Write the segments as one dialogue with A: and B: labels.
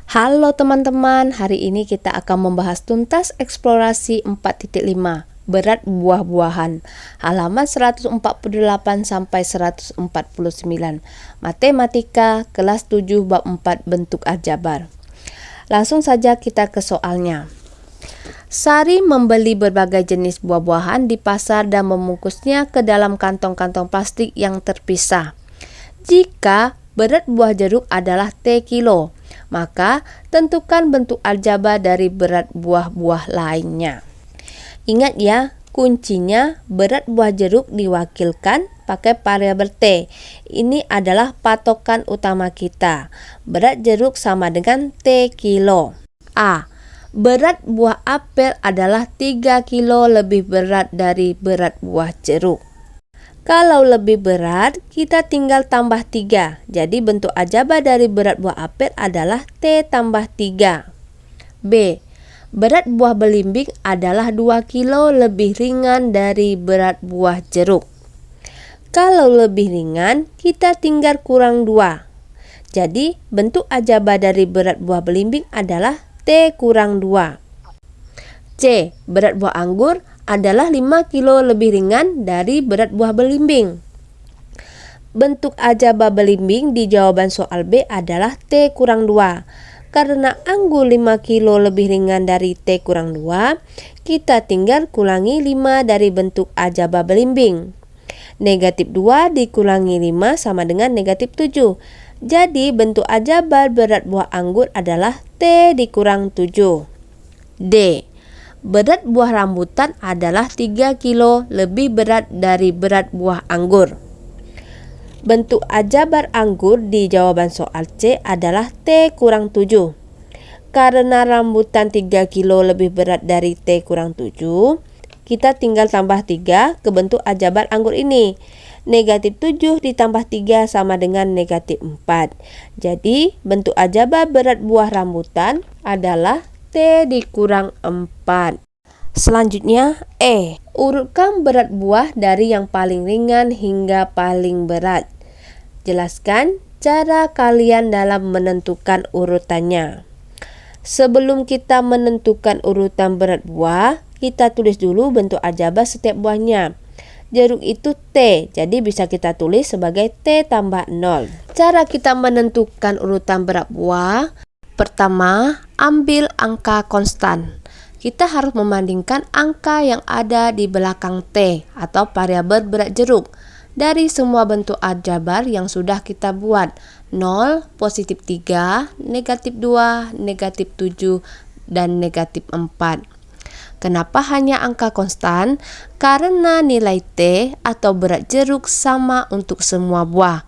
A: Halo teman-teman, hari ini kita akan membahas tuntas eksplorasi 4.5 berat buah-buahan halaman 148 sampai 149 Matematika kelas 7 bab 4 bentuk aljabar. Langsung saja kita ke soalnya. Sari membeli berbagai jenis buah-buahan di pasar dan membungkusnya ke dalam kantong-kantong plastik yang terpisah. Jika berat buah jeruk adalah T kilo, maka tentukan bentuk aljabar dari berat buah-buah lainnya. Ingat ya, kuncinya berat buah jeruk diwakilkan pakai variabel T. Ini adalah patokan utama kita. Berat jeruk sama dengan T kilo. A. Berat buah apel adalah 3 kilo lebih berat dari berat buah jeruk. Kalau lebih berat, kita tinggal tambah 3. Jadi bentuk aljabar dari berat buah apel adalah T tambah 3. B. Berat buah belimbing adalah 2 kilo lebih ringan dari berat buah jeruk. Kalau lebih ringan, kita tinggal kurang 2. Jadi bentuk aljabar dari berat buah belimbing adalah T kurang 2. C. Berat buah anggur adalah 5 kilo lebih ringan dari berat buah belimbing. Bentuk aljabar belimbing di jawaban soal B adalah T kurang 2. Karena anggur 5 kilo lebih ringan dari T kurang 2, kita tinggal kurangi 5 dari bentuk aljabar belimbing. Negatif 2 dikurangi 5 sama dengan negatif 7. Jadi bentuk aljabar berat buah anggur adalah T dikurang 7. D. Berat buah rambutan adalah 3 kilo lebih berat dari berat buah anggur. Bentuk aljabar anggur di jawaban soal C adalah T kurang 7. Karena rambutan 3 kilo lebih berat dari T kurang 7, kita tinggal tambah 3 ke bentuk aljabar anggur ini. Negatif 7 ditambah 3 sama dengan negatif 4. Jadi bentuk aljabar berat buah rambutan adalah T dikurang 4. Selanjutnya E. Urutkan berat buah dari yang paling ringan hingga paling berat. Jelaskan cara kalian dalam menentukan urutannya. Sebelum kita menentukan urutan berat buah, kita tulis dulu bentuk aljabar setiap buahnya. Jeruk itu T, jadi bisa kita tulis sebagai T tambah 0. Cara kita menentukan urutan berat buah. Pertama, ambil angka konstan. Kita harus membandingkan angka yang ada di belakang T atau variabel berat jeruk dari semua bentuk aljabar yang sudah kita buat. 0, positif 3, negatif 2, negatif 7, dan negatif 4. Kenapa hanya angka konstan? Karena nilai T atau berat jeruk sama untuk semua buah,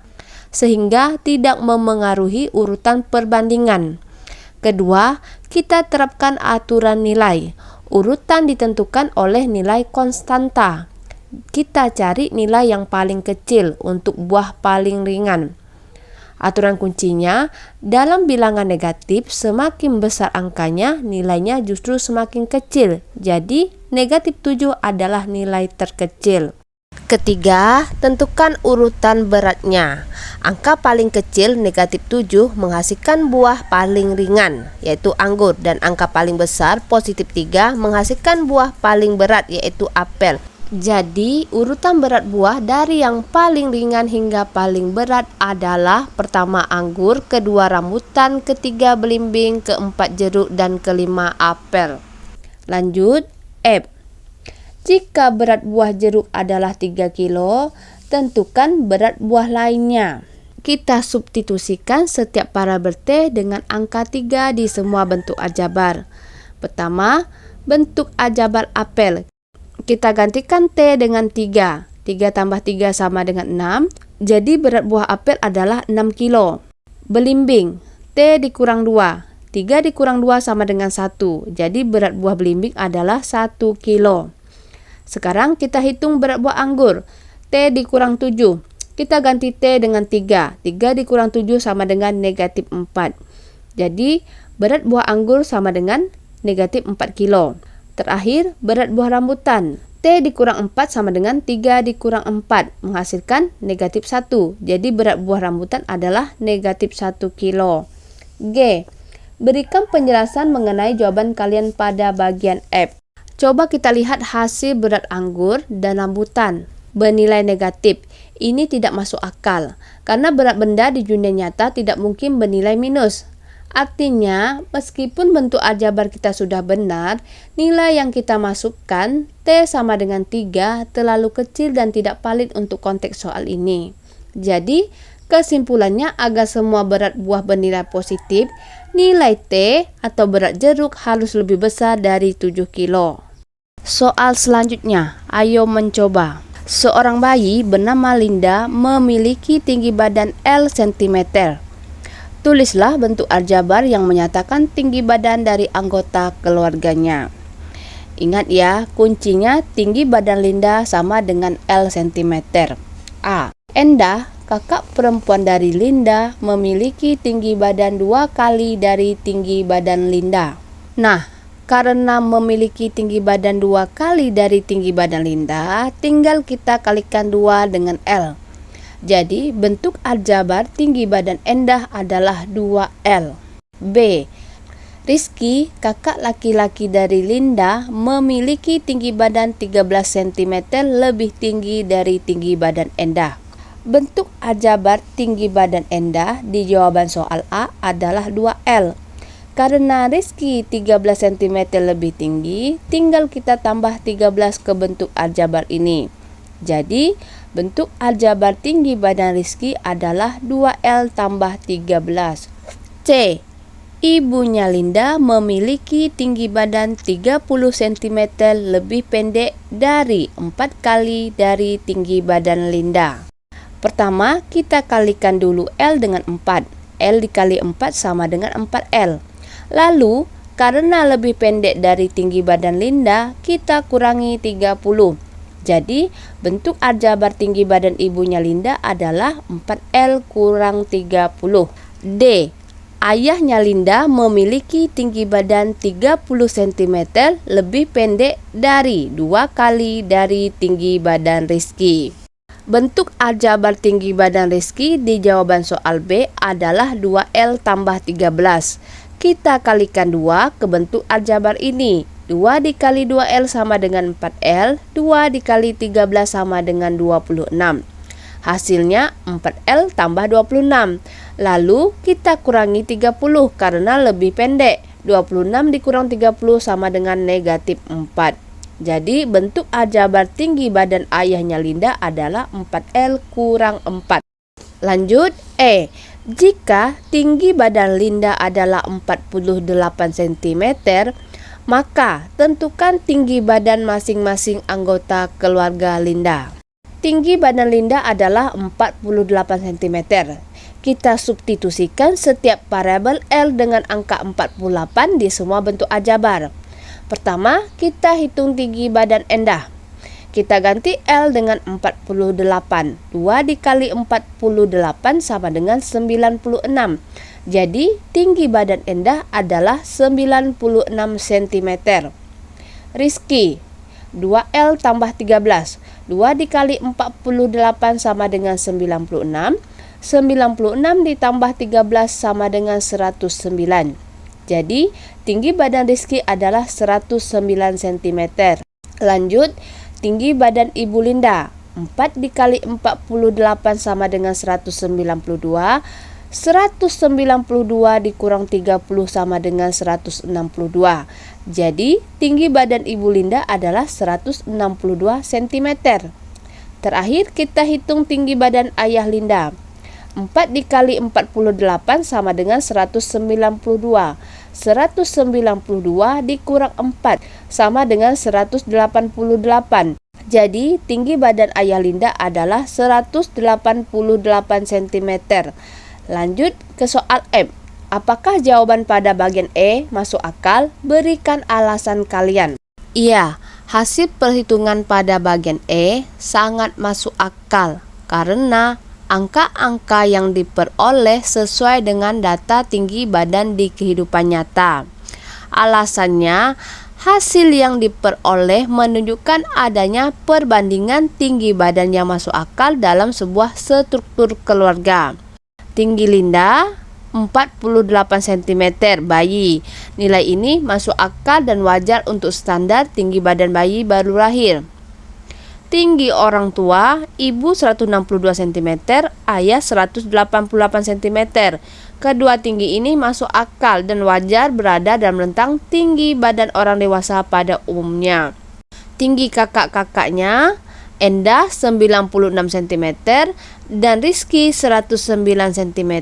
A: sehingga tidak memengaruhi urutan perbandingan. Kedua, kita terapkan aturan nilai. Urutan ditentukan oleh nilai konstanta. Kita cari nilai yang paling kecil untuk buah paling ringan. Aturan kuncinya, dalam bilangan negatif semakin besar angkanya, nilainya justru semakin kecil. Jadi, negatif 7 adalah nilai terkecil. Ketiga, tentukan urutan beratnya. Angka paling kecil negatif 7 menghasilkan buah paling ringan, yaitu anggur, dan angka paling besar positif 3 menghasilkan buah paling berat, yaitu apel. Jadi, urutan berat buah dari yang paling ringan hingga paling berat adalah pertama anggur, kedua rambutan, ketiga belimbing, keempat jeruk, dan kelima apel. Lanjut, F. Jika berat buah jeruk adalah 3 kilo, tentukan berat buah lainnya. Kita substitusikan setiap variabel T dengan angka 3 di semua bentuk aljabar. Pertama, bentuk aljabar apel. Kita gantikan T dengan 3. 3 tambah 3 sama dengan 6. Jadi berat buah apel adalah 6 kilo. Belimbing, T dikurang 2. 3 dikurang 2 sama dengan 1. Jadi berat buah belimbing adalah 1 kilo. Sekarang kita hitung berat buah anggur. T dikurang 7. Kita ganti T dengan 3. 3 dikurang 7 sama dengan negatif 4. Jadi berat buah anggur sama dengan negatif 4 kilo. Terakhir, berat buah rambutan. T dikurang 4 sama dengan 3 dikurang 4, menghasilkan negatif 1. Jadi berat buah rambutan adalah negatif 1 kilo. G. Berikan penjelasan mengenai jawaban kalian pada bagian F. Coba kita lihat hasil berat anggur dan rambutan bernilai negatif. Ini tidak masuk akal, karena berat benda di dunia nyata tidak mungkin bernilai minus. Artinya, meskipun bentuk aljabar kita sudah benar, nilai yang kita masukkan, T sama dengan 3, terlalu kecil dan tidak valid untuk konteks soal ini. Jadi, kesimpulannya agar semua berat buah bernilai positif, nilai T atau berat jeruk harus lebih besar dari 7 kilo. Soal selanjutnya, ayo mencoba. Seorang bayi bernama Linda memiliki tinggi badan L cm. Tulislah bentuk aljabar yang menyatakan tinggi badan dari anggota keluarganya. Ingat ya, kuncinya tinggi badan Linda sama dengan L cm. A. Endah, kakak perempuan dari Linda, memiliki tinggi badan 2 kali dari tinggi badan Linda. Nah, karena memiliki tinggi badan 2 kali dari tinggi badan Linda, tinggal kita kalikan 2 dengan L. Jadi, bentuk aljabar tinggi badan Endah adalah 2L. B. Rizky, kakak laki-laki dari Linda, memiliki tinggi badan 13 cm lebih tinggi dari tinggi badan Endah. Bentuk aljabar tinggi badan Endah di jawaban soal A adalah 2L. Karena Rizky 13 cm lebih tinggi, tinggal kita tambah 13 ke bentuk aljabar ini. Jadi, bentuk aljabar tinggi badan Rizky adalah 2L tambah 13. C. Ibunya Linda memiliki tinggi badan 30 cm lebih pendek dari 4 kali dari tinggi badan Linda. Pertama, kita kalikan dulu L dengan 4. L dikali 4 sama dengan 4L. Lalu, karena lebih pendek dari tinggi badan Linda, kita kurangi 30. Jadi, bentuk aljabar tinggi badan ibunya Linda adalah 4L kurang 30. D. Ayahnya Linda memiliki tinggi badan 30 cm lebih pendek dari 2 kali dari tinggi badan Rizky. Bentuk aljabar tinggi badan Rizky di jawaban soal B adalah 2L tambah 13. Kita kalikan 2 ke bentuk aljabar ini. 2 dikali 2L sama dengan 4L, 2 dikali 13 sama dengan 26. Hasilnya 4L tambah 26. Lalu kita kurangi 30 karena lebih pendek. 26 dikurang 30 sama dengan negatif 4. Jadi bentuk aljabar tinggi badan ayahnya Linda adalah 4L kurang 4. Lanjut, E. Jika tinggi badan Linda adalah 48 cm, maka tentukan tinggi badan masing-masing anggota keluarga Linda. Tinggi badan Linda adalah 48 cm. Kita substitusikan setiap variabel L dengan angka 48 di semua bentuk aljabar. Pertama, kita hitung tinggi badan Endah. Kita ganti L dengan 48. 2 dikali 48 sama dengan 96. Jadi, tinggi badan Endah adalah 96 cm. Rizky, 2L tambah 13. 2 dikali 48 sama dengan 96. 96 ditambah 13 sama dengan 109. Jadi, tinggi badan Rizky adalah 109 cm. Lanjut, tinggi badan Ibu Linda, 4 dikali 48 sama dengan 192. 192 dikurang 30 sama dengan 162. Jadi, tinggi badan Ibu Linda adalah 162 cm. Terakhir, kita hitung tinggi badan ayah Linda. 4 dikali 48 sama dengan 192. 192 dikurang 4 sama dengan 188. Jadi, tinggi badan ayah Linda adalah 188 cm. Lanjut ke soal M. Apakah jawaban pada bagian E masuk akal? Berikan alasan kalian. Iya, hasil perhitungan pada bagian E sangat masuk akal karena angka-angka yang diperoleh sesuai dengan data tinggi badan di kehidupan nyata. Alasannya, hasil yang diperoleh menunjukkan adanya perbandingan tinggi badan yang masuk akal dalam sebuah struktur keluarga. Tinggi Linda 48 cm bayi. Nilai ini masuk akal dan wajar untuk standar tinggi badan bayi baru lahir. Tinggi orang tua, ibu 162 cm, ayah 188 cm. Kedua tinggi ini masuk akal dan wajar berada dalam rentang tinggi badan orang dewasa pada umumnya. Tinggi kakak-kakaknya, Endah 96 cm dan Rizky 109 cm.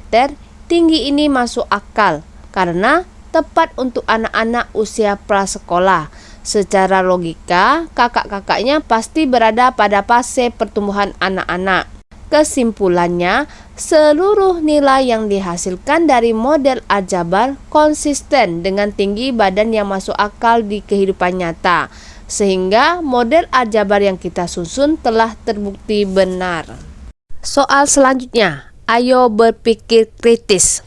A: Tinggi ini masuk akal karena tepat untuk anak-anak usia prasekolah. Secara logika, kakak-kakaknya pasti berada pada fase pertumbuhan anak-anak. Kesimpulannya, seluruh nilai yang dihasilkan dari model aljabar konsisten dengan tinggi badan yang masuk akal di kehidupan nyata, sehingga model aljabar yang kita susun telah terbukti benar. Soal selanjutnya, ayo berpikir kritis.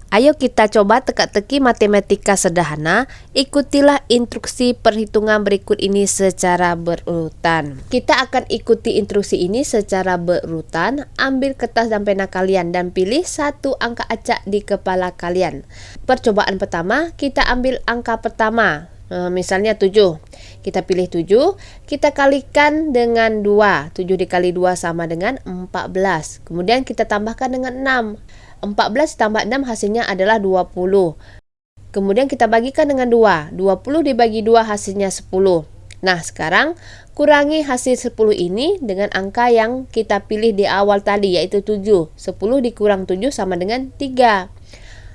A: Ayo kita coba teka-teki matematika sederhana, ikutilah instruksi perhitungan berikut ini secara berurutan. Kita akan ikuti instruksi ini secara berurutan, ambil kertas dan pena kalian dan pilih satu angka acak di kepala kalian. Percobaan pertama, kita ambil angka pertama, misalnya 7. Kita pilih 7, kita kalikan dengan 2. 7 dikali 2 sama dengan 14. Kemudian kita tambahkan dengan 6. 14 tambah 6 hasilnya adalah 20. Kemudian kita bagikan dengan 2. 20 dibagi 2 hasilnya 10. Nah, sekarang kurangi hasil 10 ini dengan angka yang kita pilih di awal tadi, yaitu 7. 10 dikurang 7 sama dengan 3.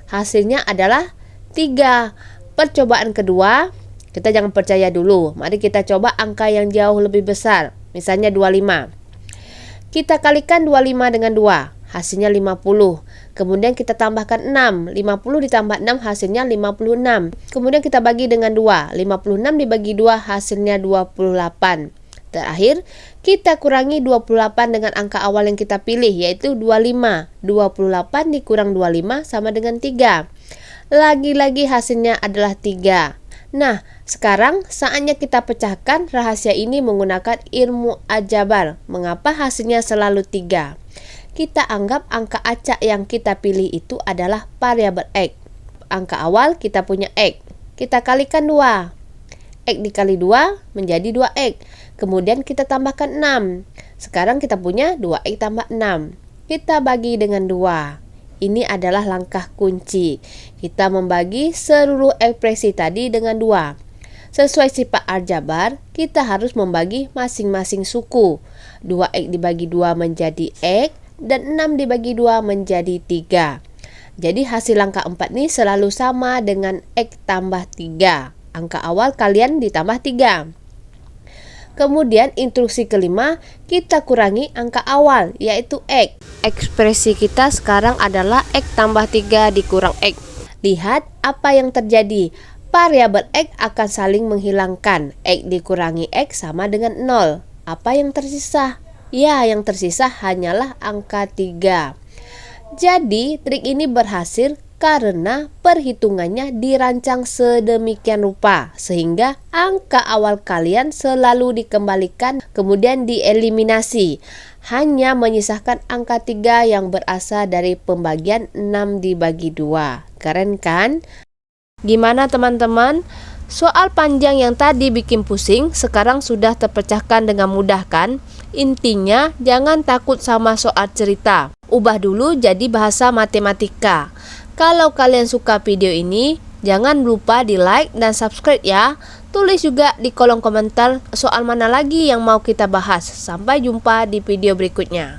A: Hasilnya adalah 3. Percobaan kedua, kita jangan percaya dulu. Mari kita coba angka yang jauh lebih besar. Misalnya 25. Kita kalikan 25 dengan 2. Hasilnya 50. Kemudian kita tambahkan 6. 50 ditambah 6 hasilnya 56. Kemudian kita bagi dengan 2. 56 dibagi 2 hasilnya 28. Terakhir, kita kurangi 28 dengan angka awal yang kita pilih, yaitu 25. 28 dikurang 25 sama dengan 3. Lagi-lagi hasilnya adalah 3. Nah, sekarang saatnya kita pecahkan rahasia ini menggunakan ilmu aljabar. Mengapa hasilnya selalu 3? Kita anggap angka acak yang kita pilih itu adalah variabel X. Angka awal kita punya X. Kita kalikan 2. X dikali 2 menjadi 2X. Kemudian kita tambahkan 6. Sekarang kita punya 2X tambah 6. Kita bagi dengan 2. Ini adalah langkah kunci. Kita membagi seluruh ekspresi tadi dengan 2. Sesuai sifat aljabar, kita harus membagi masing-masing suku. 2X dibagi 2 menjadi X. Dan 6 dibagi 2 menjadi 3. Jadi hasil angka 4 ini selalu sama dengan X tambah 3. Angka awal kalian ditambah 3. Kemudian instruksi kelima, kita kurangi angka awal, yaitu X. Ekspresi kita sekarang adalah X tambah 3 dikurang X. Lihat apa yang terjadi. Variabel X akan saling menghilangkan. X dikurangi X sama dengan 0. Apa yang tersisa? Ya, yang tersisa hanyalah angka 3. Jadi, trik ini berhasil karena perhitungannya dirancang sedemikian rupa sehingga angka awal kalian selalu dikembalikan kemudian dieliminasi. Hanya menyisakan angka 3 yang berasal dari pembagian 6 dibagi 2. Keren kan? Gimana teman-teman? Soal panjang yang tadi bikin pusing sekarang sudah terpecahkan dengan mudah kan? Intinya jangan takut sama soal cerita. Ubah dulu jadi bahasa matematika. Kalau kalian suka video ini, jangan lupa di like dan subscribe ya. Tulis juga di kolom komentar soal mana lagi yang mau kita bahas. Sampai jumpa di video berikutnya.